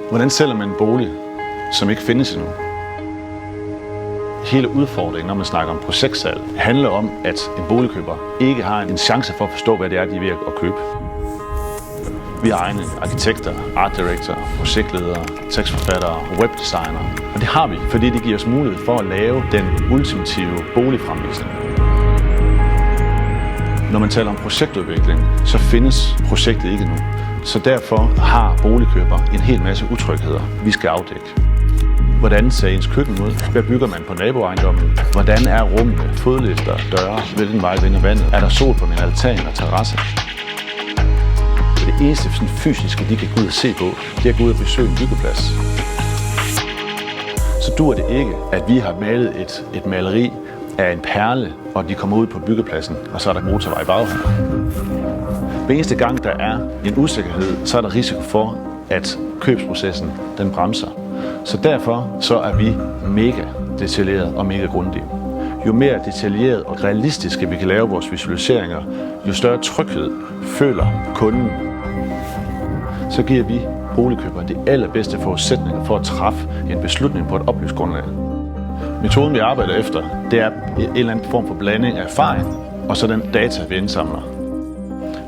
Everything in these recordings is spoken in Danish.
Hvordan sælger man en bolig, som ikke findes endnu? Hele udfordringen, når man snakker om projektsalg, handler om, at en boligkøber ikke har en chance for at forstå, hvad det er, de er ved at købe. Vi har egne arkitekter, art director, projektledere, tekstforfattere og webdesignere. Og det har vi, fordi det giver os mulighed for at lave den ultimative boligfremvisning. Når man taler om projektudvikling, så findes projektet ikke nu. Så derfor har boligkøber en hel masse utrygheder, vi skal afdække. Hvordan ser ens køkken ud? Hvad bygger man på naboejendommen? Hvordan er rummene, fodlifter, døre? Hvilken vej vinder vandet? Er der sol på min altan og terrasse? Det eneste fysiske, de kan gå ud og se på, det er at gå ud og besøge en byggeplads. Så dur det ikke, at vi har malet et maleri af en perle, og de kommer ud på byggepladsen, og så er der motorvej i baghånden. Hver eneste gang, der er en usikkerhed, så er der risiko for, at købsprocessen den bremser. Så derfor så er vi mega detaljeret og mega grundige. Jo mere detaljeret og realistiske vi kan lave vores visualiseringer, jo større tryghed føler kunden. Så giver vi boligkøbere de allerbedste forudsætninger for at træffe en beslutning på et oplyst grundlag. Metoden, vi arbejder efter, det er en eller anden form for blanding af erfaring og så den data, vi indsamler.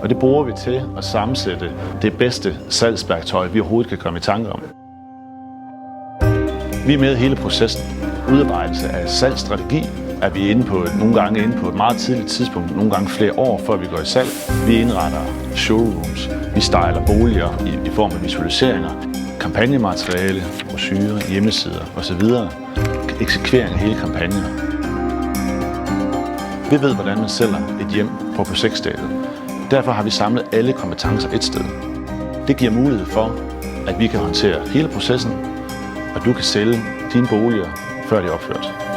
Og det bruger vi til at sammensætte det bedste salgsværktøj, vi overhovedet kan komme i tanke om. Vi er med i hele processen. Udarbejdelse af salgsstrategi er vi nogle gange inde på et meget tidligt tidspunkt, nogle gange flere år før vi går i salg. Vi indretter showrooms, vi styler boliger i form af visualiseringer, kampagnemateriale, brochurer, hjemmesider osv. Eksekvering af hele kampagner. Vi ved, hvordan man sælger et hjem på projektstadiet. Derfor har vi samlet alle kompetencer et sted. Det giver mulighed for, at vi kan håndtere hele processen, og du kan sælge dine boliger, før de er opført.